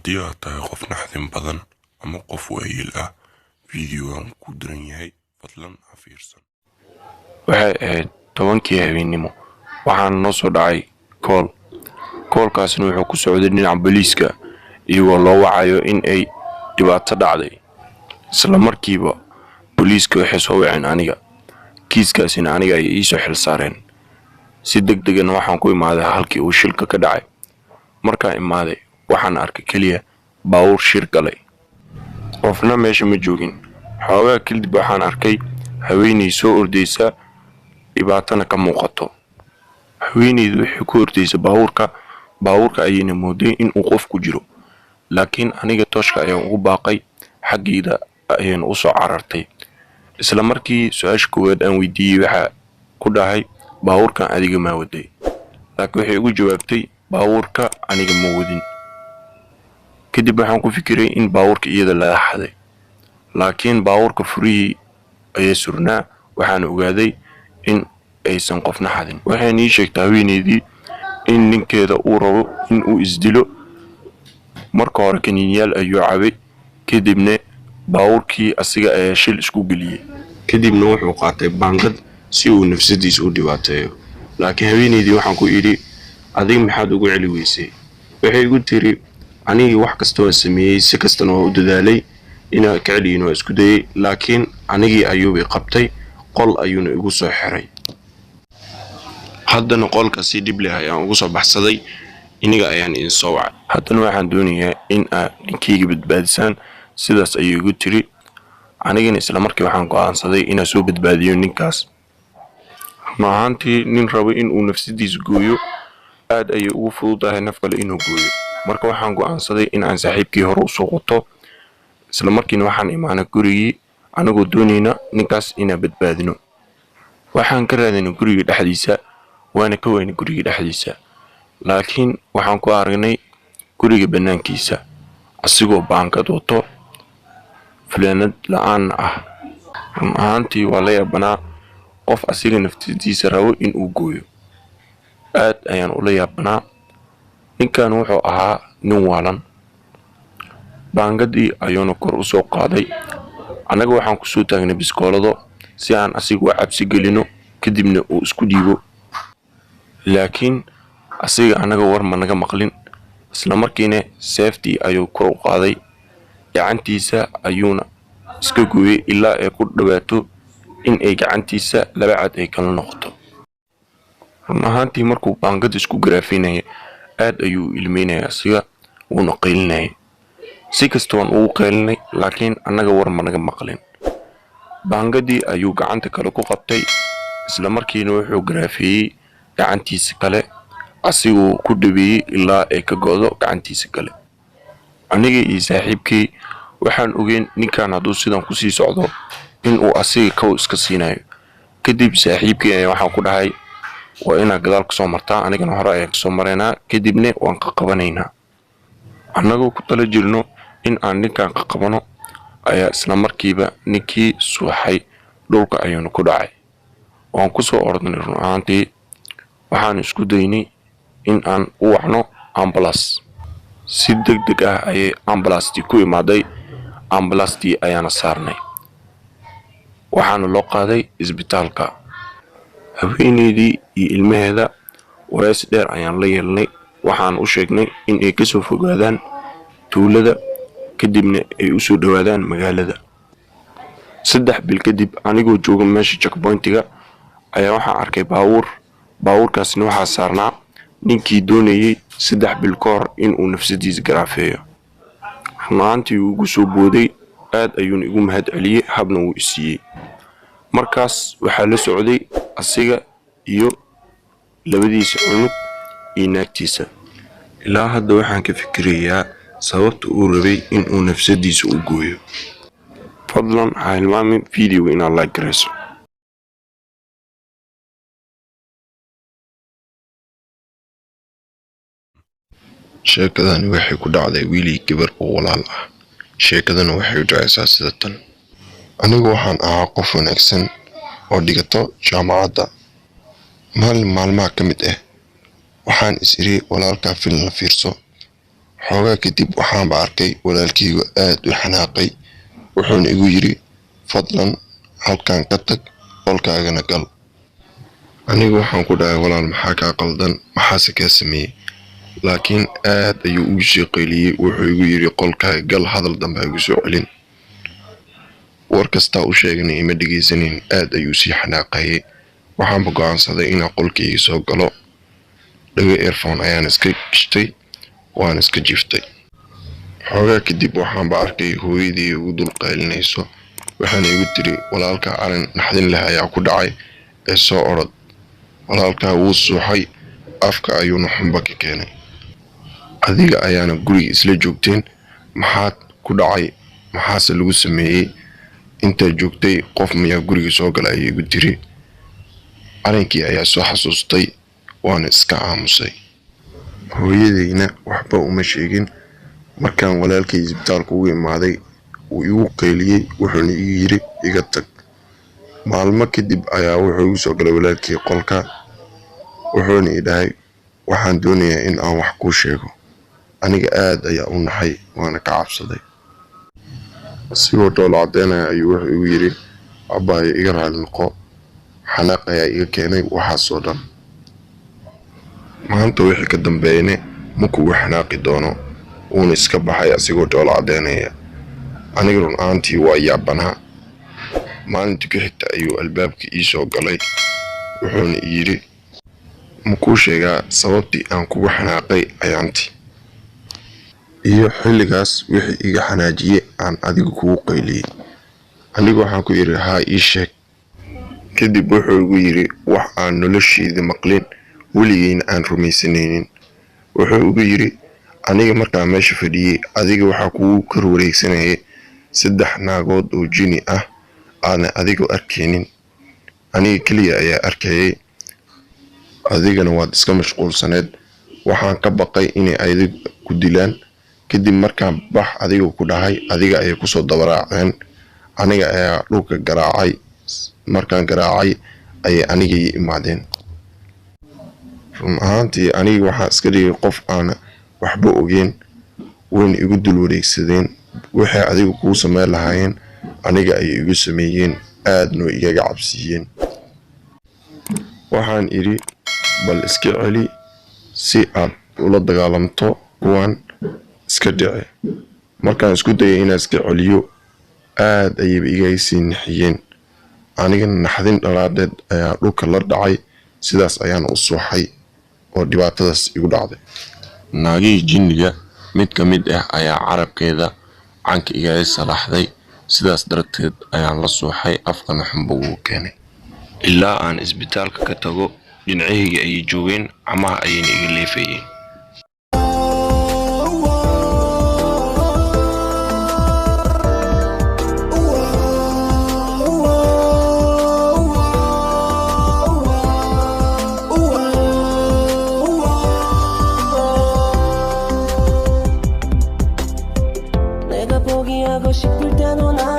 haddii aad tahay qof naxdin badan ama qof waayeel ah fiidiyogan ku diran yahay fadlan ha fiirsan. waxay ahayd 10kii habeenimo waxaana noo soo dhacay koolkaasna wuxuu ku socday dhinaca booliiska iyagoo loo wacayo in ay dhibaato dhacday. isla markiiba booliiska waxay soo waceen aniga, kiiskaasina aniga ay ii soo xil saareen. si degdegana waxaan ku imaaday halkii uu shilka ka dhacay. markaan imaaday waxaan arkay keliya baabuur shir galay, qofna meesha ma joogin. xoogaa kadib waxaan arkay haweeney soo ordaysa, dhibaatana ka muuqato. haweeneydu waxay ku ordaysa baabuurka ayayna mooday in uu qof ku jiro, laakiin aniga tooshka ayaan ugu baaqay, xaggeeda ayaan u soo carartay. isla markii su-aasha koowaad aan weydiiyey waxaa ku dhahay baabuurkan adiga ma waday, laakiin waxay ugu jawaabtay baabuurka aniga ma wadin. kadib waxaan ku fikiray in baabuurka iyada laga xaday, laakiin baabuurka furihii ayaa surnaa. waxaan ogaaday in aysan qofna xadin. waxaan ii sheegtay haweeneydii in ninkeeda uu rabo in uu isdilo. marka hore kaniiniyaal ayuu cabay, kadibna baabuurkii asiga ayaa shil isku geliyey. kadibna wuxuu qaatay baangad si uu nafsadiisa u dhibaateeyo. laakiin haweeneydii waxaan ku idhi adiga maxaad ugu celi weysay? waxay igu tiri anigii wax kasta waan sameeyey, si kastana waa u dadaalay inaan ka celiyin waa isku dayay, laakiin anigii ayuubay qabtay, qol ayuuna igu soo xiray. haddana qolka si dhib leh ayaan ugu soo baxsaday, iniga ayaan idin soo wacay. haddana waxaan doonayaa in aad ninkeyga badbaadisaan, sidaas ayuu igu tiri. anigana isla markii waxaan go'aansaday inaan soo badbaadiyo ninkaas. run ahaantii nin rabo in uu nafsadiisa gooyo aad ayay ugu fududahay naf kale inuu gooyo. marka waxaan go'aansaday in aan saaxiibkii hore u soo qoto. isla markiina waxaan imaanay gurigii anagoo doonayna ninkaas inaan badbaadino. waxaan ka raadinay guriga dhexdiisa, waana ka weynay guriga dhexdiisa, laakiin waxaan ku aragnay guriga banaankiisa asigoo baangad wato, fanaanad la'aan ah. run ahaantii waa la yaabanaa qof asiga naftiisa rabo in uu gooyo. aad ayaan ula yaabanaa. ninkan wuxuu ahaa nin waalan. baangadii ayuuna kor u soo qaaday. annaga waxaan ku soo taagnay biskoolado si aan asiga u cabsi gelino, kadibna uu isku dhiibo. laakiin asiga annaga war ma naga maqlin. isla markiina seeftii ayuu kor u qaaday, gacantiisa ayuuna iska gooyey ilaa ay ku dhawaato in ay gacantiisa laba cad ay kala noqoto. run ahaantii markuu baangada isku garaafinaya aad ayuu ilmeynaya asiga, wuuna qaylinayay. si kasta waan ugu qaylinay, laakiin annaga war ma naga maqlin. baangadii ayuu gacanta kale ku qabtay, isla markiina wuxuu garaafeeyey gacantiisa kale, asigoo ku dhaweeyey ilaa ay ka go'do gacantiisa kale. aniga iyo saaxiibkii waxaan ogeyn ninkan hadduu sidan kusii socdo in uu asiga kow iska siinayo. kadib saaxiibkii ayaa waxaan ku dhahay waa inaad gadaal ka soo martaa, anigana hore ayaan kasoo maraynaa, kadibna waan qaqabanaynaa. annagoo ku tala jirno in aan ninkan qaqabano ayaa isla markiiba ninkii suuxay, dhulka ayuuna ku dhacay. waan ku soo ordnay. run ahaantii waxaan isku daynay in aan u wacno ambulance. si degdeg ah ayay ambulastii ku imaaday. ambulastii ayaana saarnay, waxaana loo qaaday isbitaalka. haweeneydii iyo ilmaheeda warays dheer ayaan la yeelnay. waxaan u sheegnay in ay kasoo fogaadaan tuulada, kadibna ay u soo dhawaadaan magaalada. 3 bil kadib anigoo jooga meesha checkpointiga ayaa waxaan arkay baabuurkaasna waxaa saarnaa ninkii doonayay 3 bil ka hor in uu nafsadiisa garaafeeyo. run ahaantii wuu igu soo booday, aad ayuuna igu mahad celiyey, habna wuu isiiyey. markaas waxaa la socday asiga iyo labadiisa cunug iyo naagtiisa. ilaa hadda waxaan ka fikirayaa sababta uu rabay in uu nafsadiisa u gooyo. fadlan ha hilmaamin fiidiyoga inaad like garayso. sheekadani waxay ku dhacday wiilii gabar oo walaal ah. sheekadana waxay u dhacaysaa sida tan. anigu waxaan ahaa qof wanaagsan oo dhigato jaamacadda. maalin maalmaha ka mid ah waxaan is iri walaalkaa filim la fiirso. xoogaa kadib waxaanba arkay walaalkaygu aad u xanaaqay, wuxuuna igu yidhi fadlan halkan ka tag, qolkaagana gal. anigu waxaan ku dhahay walaal maxaa kaa qaldan, maxaase kaa sameeyey? laakiin aad ayuu ugu sheeqayliyey, wuxuu igu yidhi qolkaaga gal, hadal dambe ha igu soo celin. war kastaa u sheegana ima dhegaysanin, aad ayuu sii xanaaqayay. waxaanba go'aansaday inaan qolkayga soo galo. dhago earphone ayaan iska gashtay, waan iska jiftay. xoogaa kadib waxaanba arkay hooyadii ugu dul qaylinayso, waxaana igu tiri walaalkaa arrin naxdin leh ayaa ku dhacay ee soo orod. walaalkaa wuu suuxay, afka ayuuna xumba ka keenay. adiga ayaana guriga isla joogteen, maxaad ku dhacay? maxaase lagu sameeyey? intaa joogtay qof miyaa guriga soo gala ayay igu tiri. arrinkii ayaa soo xasuustay, waana iska aamusay. hooyadayna waxba uma sheegin. markaan walaalkay isbitaalka ugu imaaday wuu igu qayliyey, wuxuuna igu yidhi iga tag. maalmo kadib ayaa wuxuu igu soo galay walaalkay qolka, wuxuuna i dhahay waxaan doonayaa in aan wax kuu sheego. aniga aad ayaa u naxay, waana ka cabsaday. asigoo dhool caddeynaya ayuu wuxuu igu yidhi abbaayo iga raali noqo, xanaaq ayaa iga keenay waxaasoo dhan. maanta wixii ka dambeeyne ma kugu xanaaqi doono. wuuna iska baxay asigoo dhool caddeynaya. aniga run ahaantii waa yaabanaa. maalintii ku xigta ayuu albaabka ii soo galay, wuxuuna i yidhi ma kuu sheegaa sababtii aan kugu xanaaqay ayaantii, iyo xilligaas wixii iga xanaajiyey aan adiga kugu qayliyey? anigu waxaan ku yidhi haa ii sheeg. kadib wuxuu igu yidhi wax aan nolosheeda maqlin, weligeyna aan rumaysanaynin. wuxuu igu yidhi aniga markaa meesha fadhiyey adiga waxaa kugu kor wareegsanayay 3 naagood oo jini ah, aana adiga arkaynin. aniga keliya ayaa arkayay, adigana waad iska mashquulsaneed. waxaan ka baqay inay adiga ku dilaan. kadib markaan bax adiga ku dhahay, adiga ayay kusoo dabaraaceen. aniga ayaa dhulka garaacay. markaan garaacay ayay aniga ii imaadeen. run ahaantii aniga waxaan iska dhigay qof aan waxba ogeyn, wayna igu dul wareegsadeen. waxay adiga kuu sameyn lahaayeen aniga ayay igu sameeyeen, aadna igaga cabsiiyeen. waxaan idhi bal iska celi si aad ula dagaalamto kuwan, iska dhici. markaan isku dayay inaan iska celiyo, aad ayayba igaga sii nixiyeen. anigana naxdin dhalaadeed ayaa dhulka la dhacay, sidaas ayaana u suuxay oo dhibaatadaas igu dhacday. naagihii jinniga mid ka mid ah ayaa carabkeeda canka igaga salaaxday, sidaas darteed ayaan la suuxay, afkana xumba wuu keenay. ilaa aan isbitaalka ka tago, dhinacayga ayay joogeen, camaha ayayna iga leefayeen. 내가 포기하고 싶을 때도 난